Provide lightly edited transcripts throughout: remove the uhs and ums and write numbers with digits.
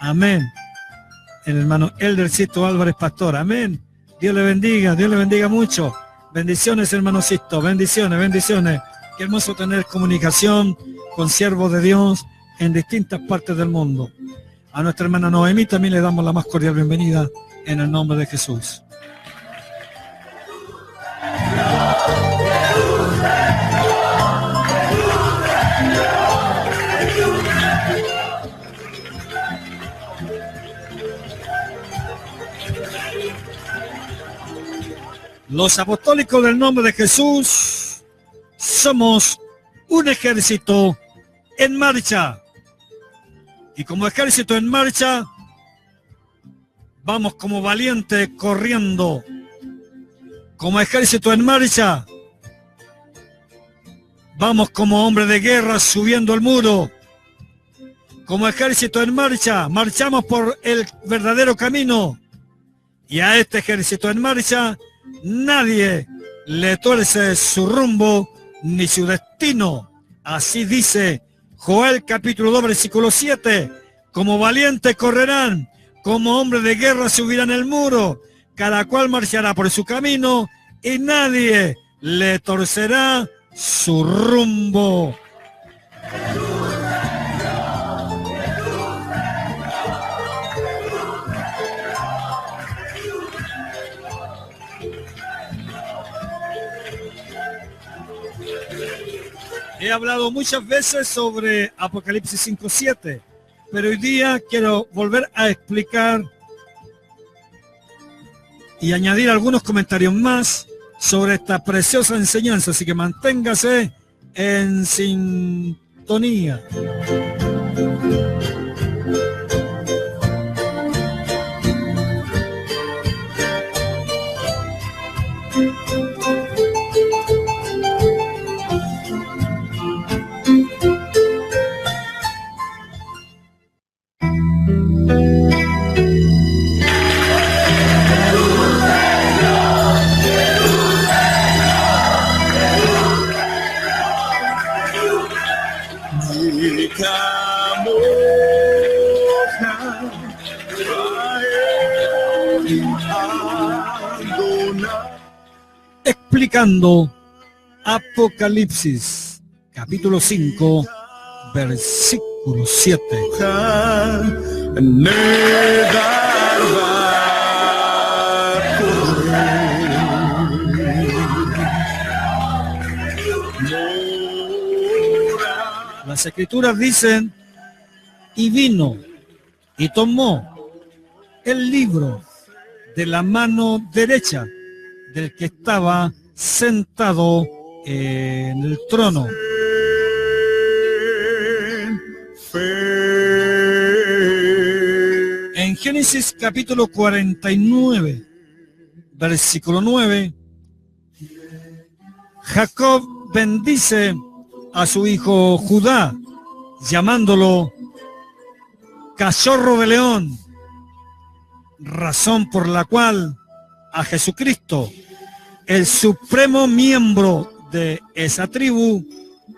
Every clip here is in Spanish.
Amén. El hermano Eldercito Álvarez Pastor. Amén. Dios le bendiga mucho. Bendiciones, hermano Sisto. Bendiciones, bendiciones. Qué hermoso tener comunicación con siervos de Dios en distintas partes del mundo. A nuestra hermana Noemí también le damos la más cordial bienvenida en el nombre de Jesús. Los apostólicos del nombre de Jesús somos un ejército en marcha. Y como ejército en marcha, vamos como valientes corriendo. Como ejército en marcha, vamos como hombre de guerra subiendo el muro. Como ejército en marcha, marchamos por el verdadero camino. Y a este ejército en marcha, nadie le tuerce su rumbo ni su destino. Así dice Joel capítulo 2 versículo 7. Como valientes correrán, como hombres de guerra subirán el muro. Cada cual marchará por su camino y nadie le torcerá su rumbo. He hablado muchas veces sobre Apocalipsis 5:7, pero hoy día quiero volver a explicar y añadir algunos comentarios más sobre esta preciosa enseñanza, así que manténgase en sintonía. Explicando Apocalipsis, capítulo 5, versículo 7. Las escrituras dicen, y vino y tomó el libro de la mano derecha del que estaba sentado en el trono. En Génesis capítulo 49, versículo 9, Jacob bendice a su hijo Judá, llamándolo cachorro de león, razón por la cual a Jesucristo, el supremo miembro de esa tribu,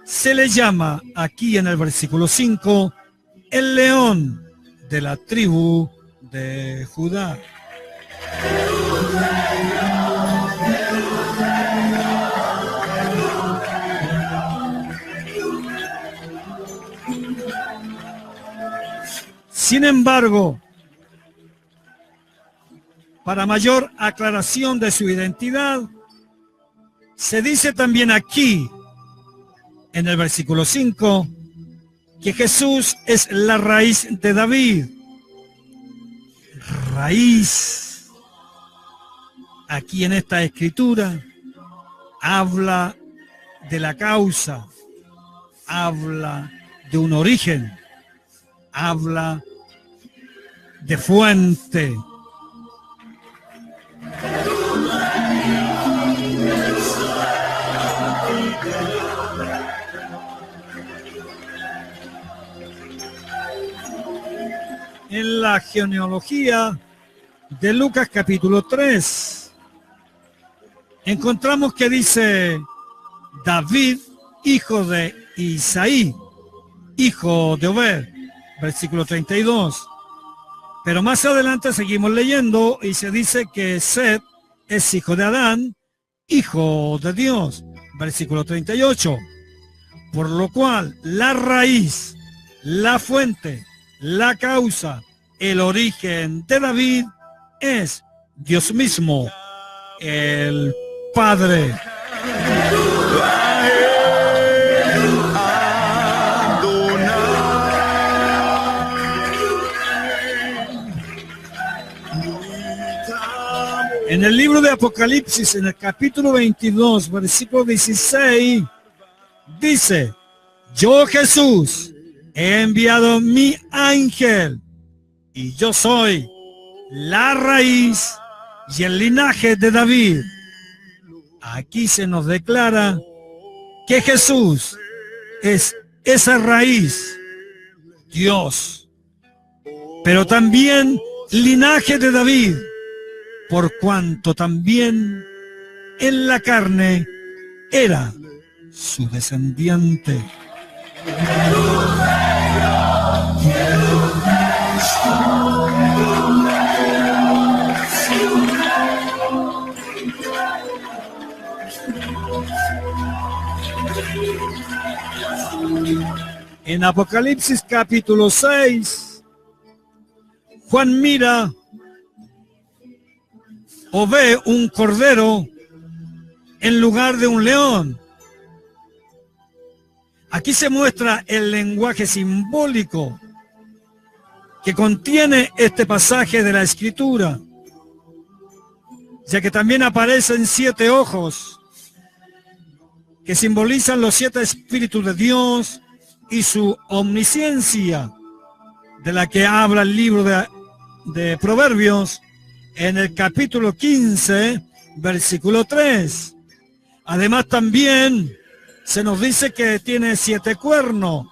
se le llama aquí en el versículo 5 el león de la tribu de Judá. Sin embargo, para mayor aclaración de su identidad, se dice también aquí, en el versículo 5, que Jesús es la raíz de David. Raíz. Aquí en esta escritura habla de la causa, habla de un origen, habla de fuente. En la genealogía de Lucas capítulo 3, encontramos que dice David, hijo de Isaí, hijo de Obed, versículo 32. Pero más adelante seguimos leyendo y se dice que Set es hijo de Adán, hijo de Dios. Versículo 38. Por lo cual la raíz, la fuente, la causa, el origen de David es Dios mismo, el Padre. En el libro de Apocalipsis, en el capítulo 22, versículo 16, dice: yo, Jesús, he enviado mi ángel, y yo soy la raíz y el linaje de David. Aquí se nos declara que Jesús es esa raíz, Dios, pero también linaje de David, por cuanto también en la carne era su descendiente. En Apocalipsis capítulo 6, Juan mira o ve un cordero en lugar de un león. Aquí se muestra el lenguaje simbólico que contiene este pasaje de la Escritura, ya que también aparecen 7 ojos que simbolizan los 7 espíritus de Dios y su omnisciencia, de la que habla el libro de Proverbios en el capítulo 15, versículo 3. Además también se nos dice que tiene 7 cuernos,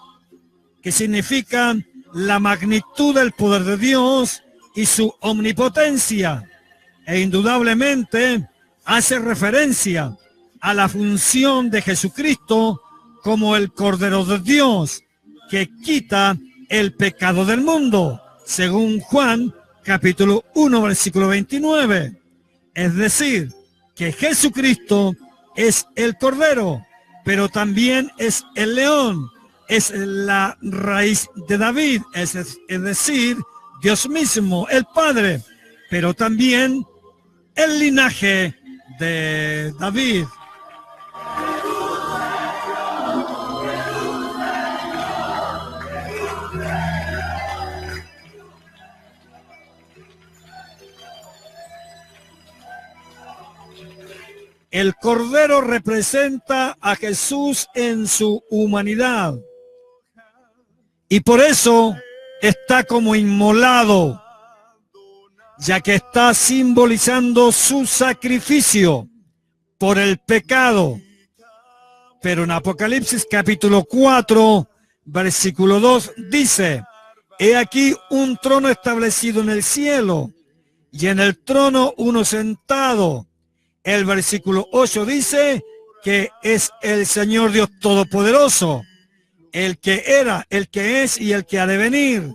que significan la magnitud del poder de Dios y su omnipotencia, e indudablemente hace referencia a la función de Jesucristo como el Cordero de Dios, que quita el pecado del mundo, según Juan capítulo 1, versículo 29. Es decir, que Jesucristo es el Cordero, pero también es el león, es la raíz de David, es decir, Dios mismo, el Padre, pero también el linaje de David. El Cordero representa a Jesús en su humanidad y por eso está como inmolado, ya que está simbolizando su sacrificio por el pecado. Pero en Apocalipsis capítulo 4, versículo 2 dice: he aquí un trono establecido en el cielo, y en el trono uno sentado. El versículo 8 dice que es el Señor Dios Todopoderoso, el que era, el que es y el que ha de venir,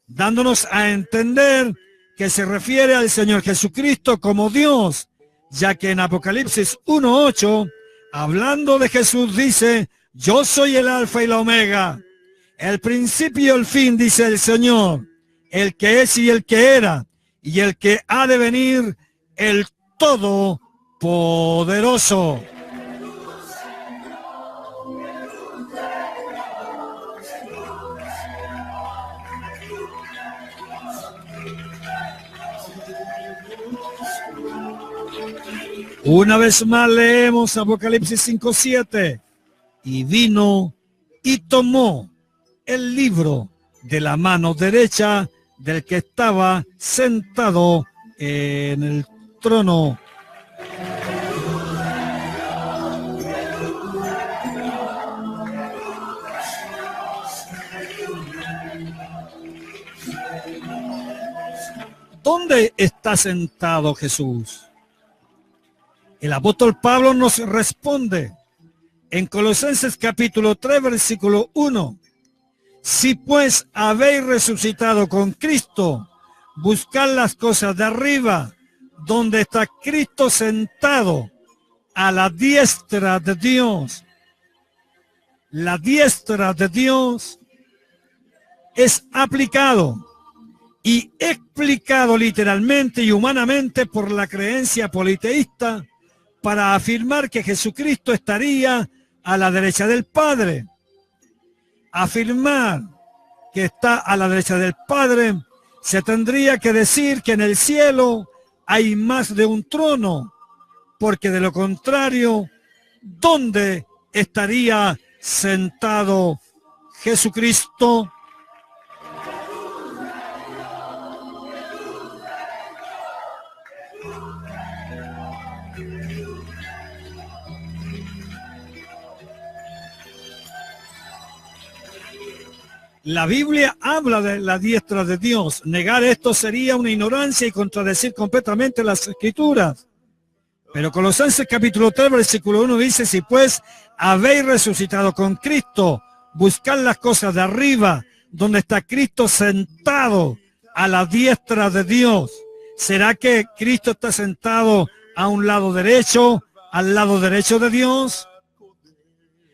dándonos a entender que se refiere al Señor Jesucristo como Dios, ya que en Apocalipsis 1:8, hablando de Jesús, dice: yo soy el alfa y la omega, el principio y el fin, dice el Señor, el que es y el que era y el que ha de venir, el Todopoderoso. Una vez más leemos Apocalipsis 5:7. Y vino y tomó el libro de la mano derecha del que estaba sentado en el trono. ¿Dónde está sentado Jesús? El apóstol Pablo nos responde en Colosenses capítulo 3, versículo 1. Si pues habéis resucitado con Cristo, buscar las cosas de arriba, donde está Cristo sentado a la diestra de Dios. La diestra de Dios es aplicado y explicado literalmente y humanamente por la creencia politeísta para afirmar que Jesucristo estaría a la derecha del Padre. Afirmar que está a la derecha del Padre, se tendría que decir que en el cielo hay más de un trono, porque de lo contrario, ¿dónde estaría sentado Jesucristo? La Biblia habla de la diestra de Dios. Negar esto sería una ignorancia y contradecir completamente las Escrituras. Pero Colosenses capítulo 3, versículo 1 dice, si pues habéis resucitado con Cristo, buscad las cosas de arriba, donde está Cristo sentado a la diestra de Dios. ¿Será que Cristo está sentado a un lado derecho, al lado derecho de Dios?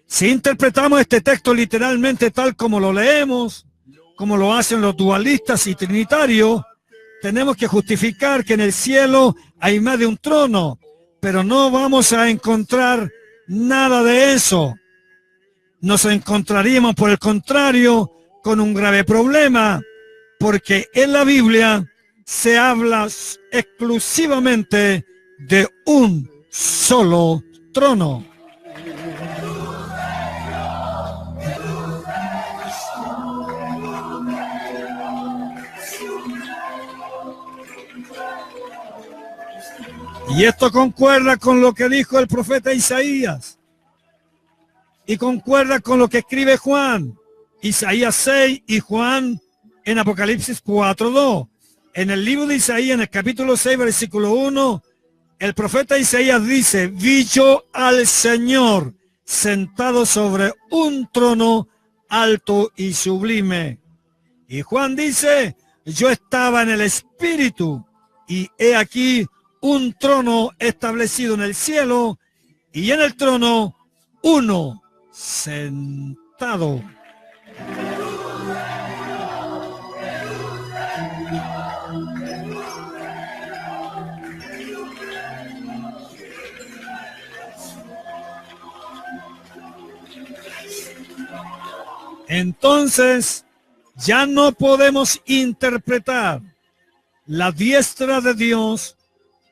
Si interpretamos este texto literalmente tal como lo leemos, como lo hacen los dualistas y trinitarios, tenemos que justificar que en el cielo hay más de un trono, pero no vamos a encontrar nada de eso. Nos encontraríamos, por el contrario, con un grave problema, porque en la Biblia se habla exclusivamente de un solo trono. Y esto concuerda con lo que dijo el profeta Isaías. Y concuerda con lo que escribe Juan. Isaías 6 y Juan en Apocalipsis 4:2. En el libro de Isaías, en el capítulo 6, versículo 1, el profeta Isaías dice, vi yo al Señor sentado sobre un trono alto y sublime. Y Juan dice, yo estaba en el Espíritu y he aquí un trono establecido en el cielo y en el trono uno sentado. Entonces, ya no podemos interpretar la diestra de Dios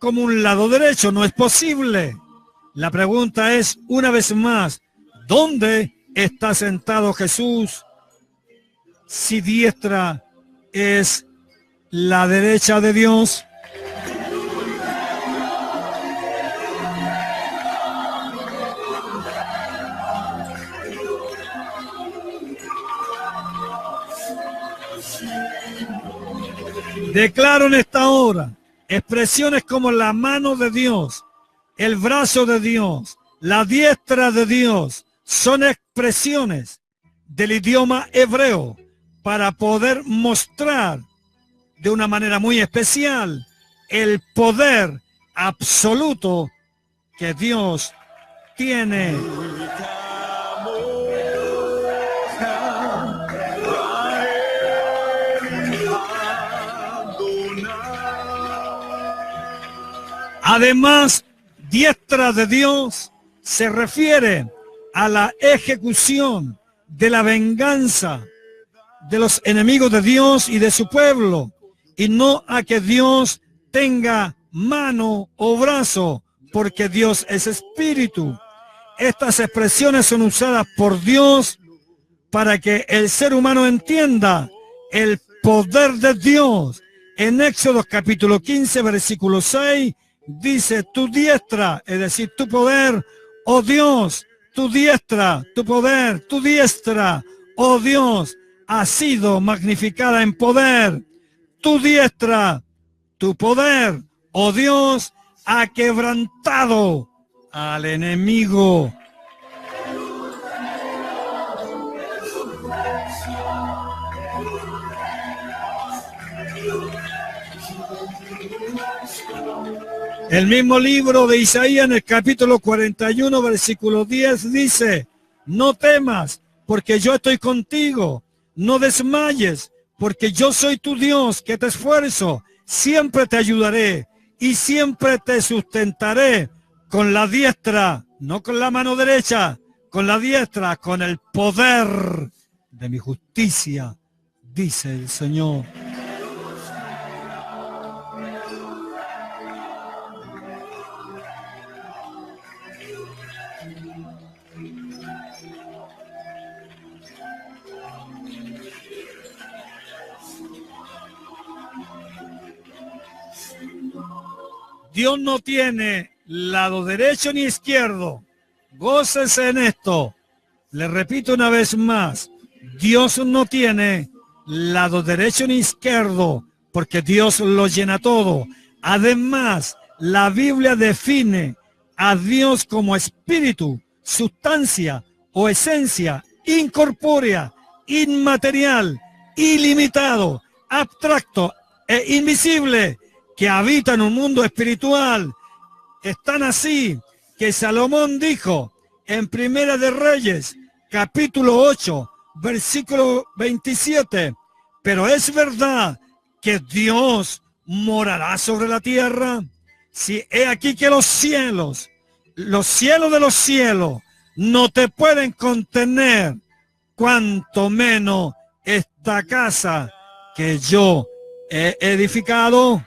como un lado derecho, no es posible. La pregunta es, una vez más, ¿dónde está sentado Jesús? Si diestra es la derecha de Dios. Declaro en esta hora expresiones como la mano de Dios, el brazo de Dios, la diestra de Dios, son expresiones del idioma hebreo para poder mostrar de una manera muy especial el poder absoluto que Dios tiene. Además, diestra de Dios se refiere a la ejecución de la venganza de los enemigos de Dios y de su pueblo, y no a que Dios tenga mano o brazo, porque Dios es espíritu. Estas expresiones son usadas por Dios para que el ser humano entienda el poder de Dios. En Éxodo capítulo 15, versículo 6, dice, tu diestra, es decir, tu poder, oh Dios, tu diestra, tu poder, tu diestra, oh Dios, ha sido magnificada en poder. Tu diestra, tu poder, oh Dios, ha quebrantado al enemigo. El mismo libro de Isaías en el capítulo 41, versículo 10 dice: no temas, porque yo estoy contigo. No desmayes, porque yo soy tu Dios, que te esfuerzo. Siempre te ayudaré y siempre te sustentaré con la diestra, no con la mano derecha, con la diestra, con el poder de mi justicia, dice el Señor. Dios no tiene lado derecho ni izquierdo. Gócese en esto. Le repito una vez más. Dios no tiene lado derecho ni izquierdo, porque Dios lo llena todo. Además, la Biblia define a Dios como espíritu, sustancia o esencia incorpórea, inmaterial, ilimitado, abstracto e invisible, que habita en un mundo espiritual. Es tan así que Salomón dijo en Primera de Reyes, capítulo 8, versículo 27, pero es verdad que Dios morará sobre la tierra. Si he aquí que los cielos de los cielos, no te pueden contener, cuanto menos esta casa que yo he edificado.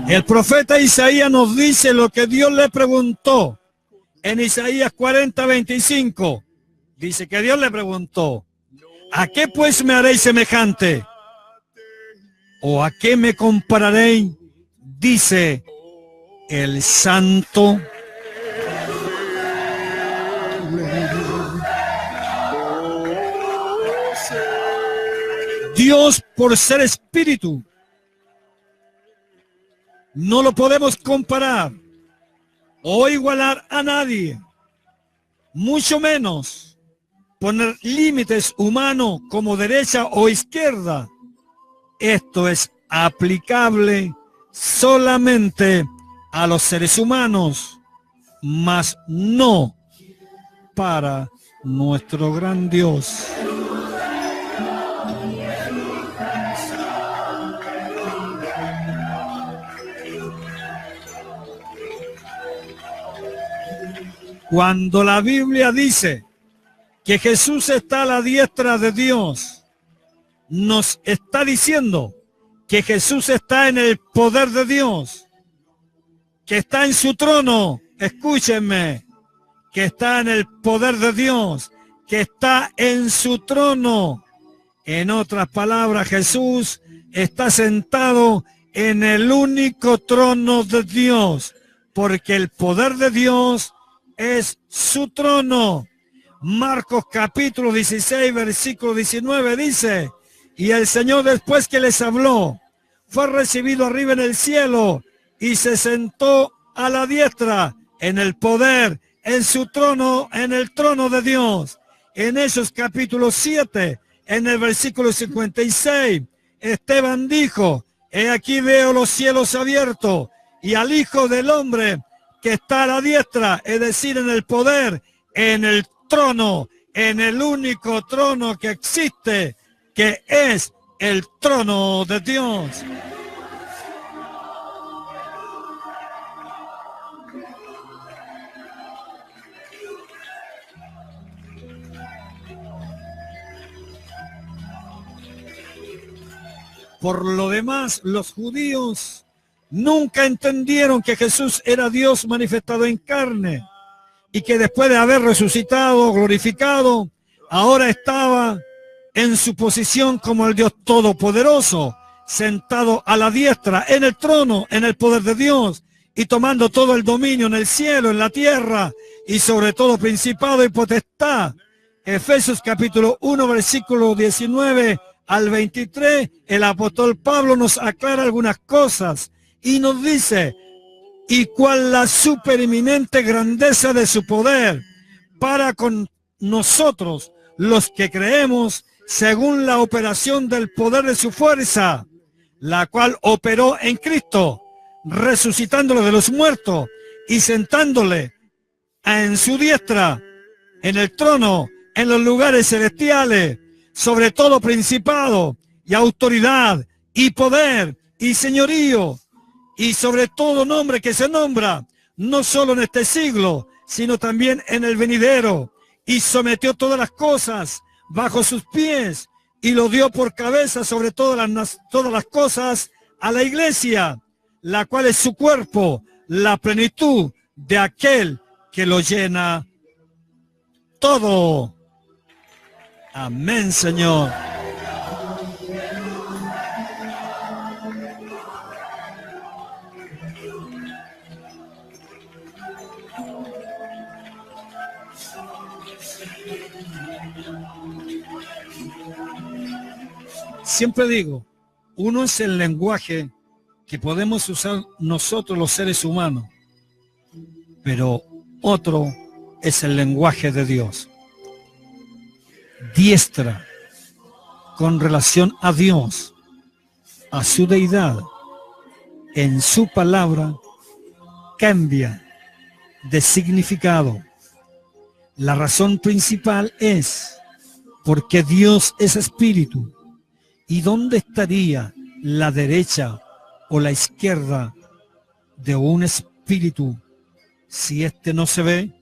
El profeta Isaías nos dice lo que Dios le preguntó en Isaías 40:25. Dice que Dios le preguntó: ¿a qué pues me haréis semejante? ¿O a qué me compararéis? Dice el Santo. Dios, por ser espíritu, no lo podemos comparar o igualar a nadie, mucho menos poner límites humanos como derecha o izquierda. Esto es aplicable solamente a los seres humanos, mas no para nuestro gran Dios. Cuando la Biblia dice que Jesús está a la diestra de Dios, nos está diciendo que Jesús está en el poder de Dios, que está en su trono. Escúchenme, que está en el poder de Dios, que está en su trono. En otras palabras, Jesús está sentado en el único trono de Dios, porque el poder de Dios es su trono. Marcos capítulo 16, versículo 19 dice: y el Señor, después que les habló, fue recibido arriba en el cielo y se sentó a la diestra en el poder, en su trono, en el trono de Dios. En Hechos capítulo 7, en el versículo 56, Esteban dijo: he aquí veo los cielos abiertos y al Hijo del Hombre que está a la diestra, es decir, en el poder, en el trono, en el único trono que existe, que es el trono de Dios. Por lo demás, los judíos nunca entendieron que Jesús era Dios manifestado en carne y que después de haber resucitado, glorificado, ahora estaba en su posición como el Dios Todopoderoso, sentado a la diestra, en el trono, en el poder de Dios, y tomando todo el dominio en el cielo, en la tierra, y sobre todo principado y potestad. Efesios capítulo 1, versículo 19 al 23, el apóstol Pablo nos aclara algunas cosas Y nos dice, y cuál la supereminente grandeza de su poder para con nosotros, los que creemos, según la operación del poder de su fuerza, la cual operó en Cristo, resucitándolo de los muertos y sentándole en su diestra, en el trono, en los lugares celestiales, sobre todo principado y autoridad y poder y señorío, y sobre todo nombre que se nombra, no solo en este siglo, sino también en el venidero, y sometió todas las cosas bajo sus pies, y lo dio por cabeza sobre todas las cosas a la iglesia, la cual es su cuerpo, la plenitud de aquel que lo llena todo. Amén, Señor. Siempre digo, uno es el lenguaje que podemos usar nosotros los seres humanos, pero otro es el lenguaje de Dios. Diestra con relación a Dios, a su deidad, en su palabra, cambia de significado. La razón principal es porque Dios es espíritu. ¿Y dónde estaría la derecha o la izquierda de un espíritu si éste no se ve?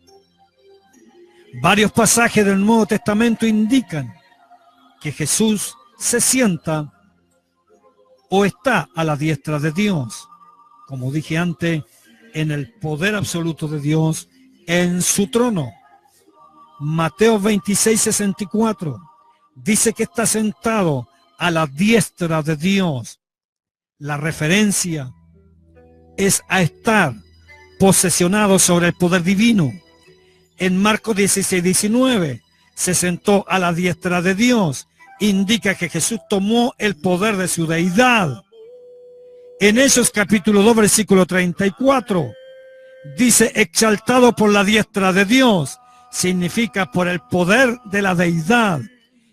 Varios pasajes del Nuevo Testamento indican que Jesús se sienta o está a la diestra de Dios, como dije antes, en el poder absoluto de Dios, en su trono. Mateo 26:64 dice que está sentado a la diestra de Dios. La referencia es a estar posesionado sobre el poder divino. En Marcos 16:19 se sentó a la diestra de Dios. Indica que Jesús tomó el poder de su deidad. En Hechos capítulo 2 versículo 34 dice exaltado por la diestra de Dios. Significa por el poder de la deidad.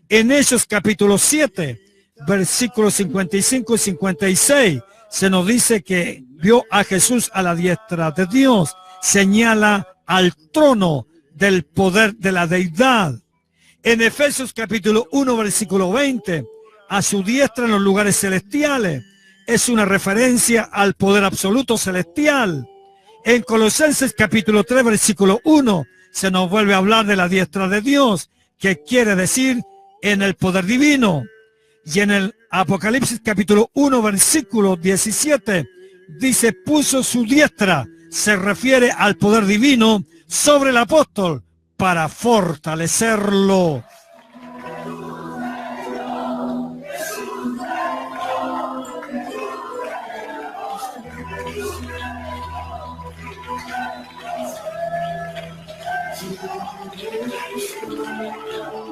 En Hechos capítulo 7 versículos 55 y 56 se nos dice que vio a Jesús a la diestra de Dios. Señala al trono del poder de la deidad. En Efesios capítulo 1 versículo 20, a su diestra en los lugares celestiales, es una referencia al poder absoluto celestial. En Colosenses capítulo 3 versículo 1 se nos vuelve a hablar de la diestra de Dios, que quiere decir en el poder divino. Y en el Apocalipsis capítulo 1 versículo 17 dice puso su diestra, se refiere al poder divino sobre el apóstol para fortalecerlo.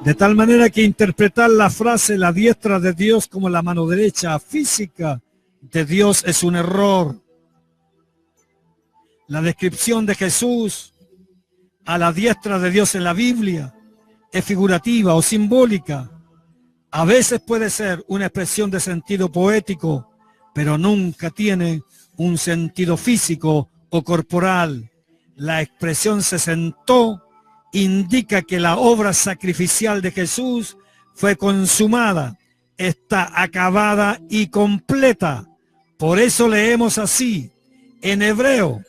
De tal manera que interpretar la frase la diestra de Dios como la mano derecha física de Dios es un error. La descripción de Jesús a la diestra de Dios en la Biblia es figurativa o simbólica. A veces puede ser una expresión de sentido poético, pero nunca tiene un sentido físico o corporal. La expresión se sentó indica que la obra sacrificial de Jesús fue consumada, está acabada y completa. Por eso leemos así en Hebreo,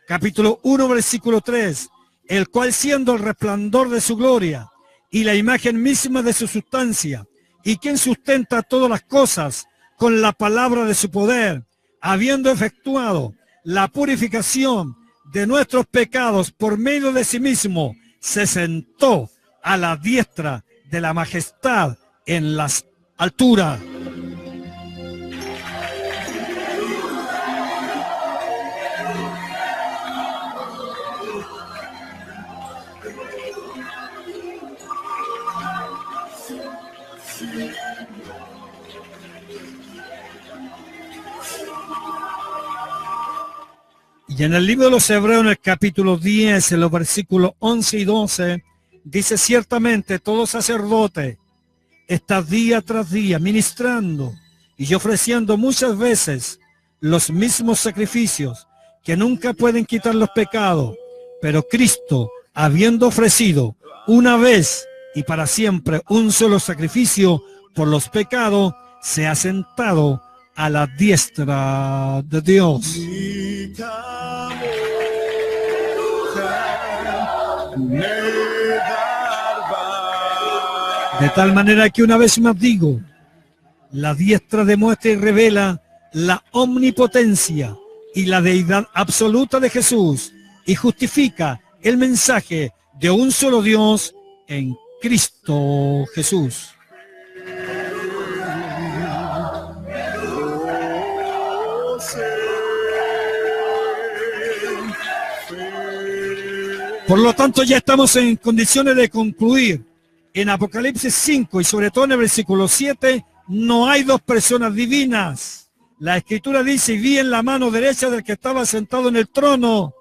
capítulo 1, versículo 3, el cual siendo el resplandor de su gloria y la imagen misma de su sustancia, y quien sustenta todas las cosas con la palabra de su poder, habiendo efectuado la purificación de nuestros pecados por medio de sí mismo, se sentó a la diestra de la majestad en las alturas. Y en el libro de los Hebreos, en el capítulo 10, en los versículos 11 y 12, dice: ciertamente todo sacerdote está día tras día ministrando y ofreciendo muchas veces los mismos sacrificios que nunca pueden quitar los pecados, pero Cristo, habiendo ofrecido una vez y para siempre un solo sacrificio por los pecados, se ha sentado a la diestra de Dios. De tal manera que una vez más digo, la diestra demuestra y revela la omnipotencia y la deidad absoluta de Jesús y justifica el mensaje de un solo Dios en Cristo Jesús. Por lo tanto, ya estamos en condiciones de concluir. En Apocalipsis 5 y sobre todo en el versículo 7, no hay dos personas divinas. La Escritura dice: y vi en la mano derecha del que estaba sentado en el trono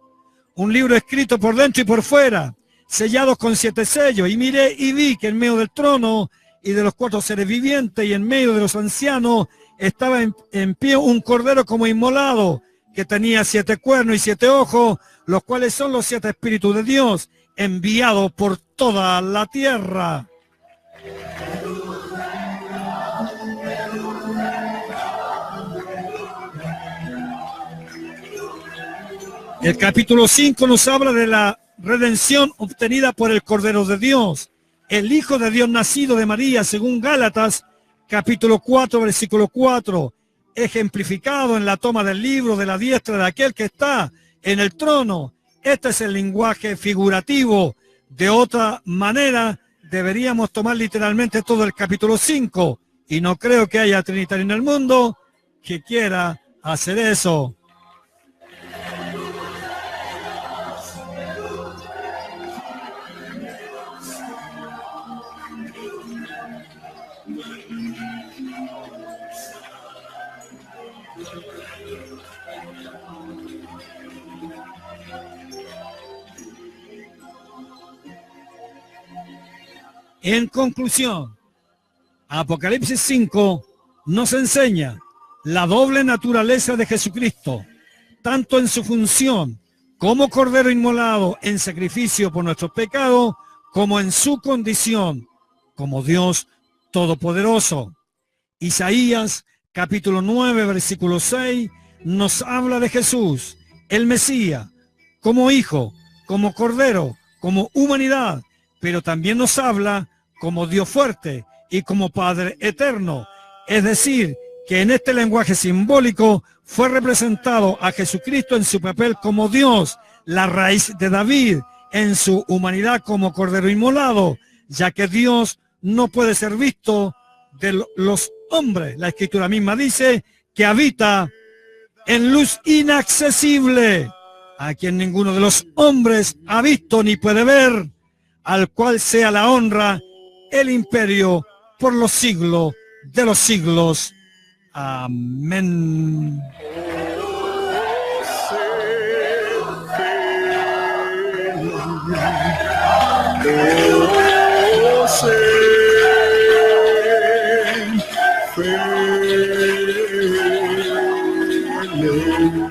un libro escrito por dentro y por fuera, sellados con 7 sellos. Y miré y vi que en medio del trono y de los 4 seres vivientes y en medio de los ancianos estaba en pie un cordero como inmolado, que tenía 7 cuernos y 7 ojos, los cuales son los 7 espíritus de Dios, enviados por toda la tierra. El capítulo 5 nos habla de la redención obtenida por el Cordero de Dios, el Hijo de Dios nacido de María, según Gálatas, capítulo 4, versículo 4, ejemplificado en la toma del libro de la diestra de aquel que está en el trono. Este es el lenguaje figurativo. De otra manera, deberíamos tomar literalmente todo el capítulo 5, y no creo que haya trinitario en el mundo que quiera hacer eso. En conclusión, Apocalipsis 5 nos enseña la doble naturaleza de Jesucristo, tanto en su función como Cordero inmolado en sacrificio por nuestros pecados, como en su condición como Dios Todopoderoso. Isaías capítulo 9, versículo 6 nos habla de Jesús, el Mesías, como Hijo, como Cordero, como humanidad, pero también nos habla como Dios fuerte y como Padre eterno. Es decir, que en este lenguaje simbólico fue representado a Jesucristo en su papel como Dios, la raíz de David, en su humanidad como Cordero inmolado, ya que Dios no puede ser visto de los hombres. La Escritura misma dice que habita en luz inaccesible, a quien ninguno de los hombres ha visto ni puede ver, al cual sea la honra, el imperio, por los siglos de los siglos. Amén.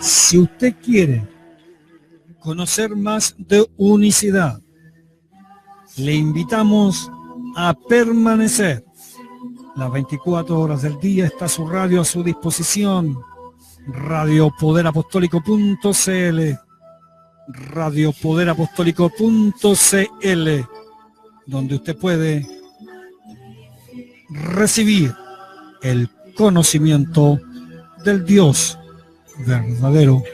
Si usted quiere conocer más de unicidad, le invitamos a permanecer. Las 24 horas del día está su radio a su disposición. Radiopoderapostólico.cl, Radiopoderapostólico.cl, donde usted puede recibir el conocimiento del Dios verdadero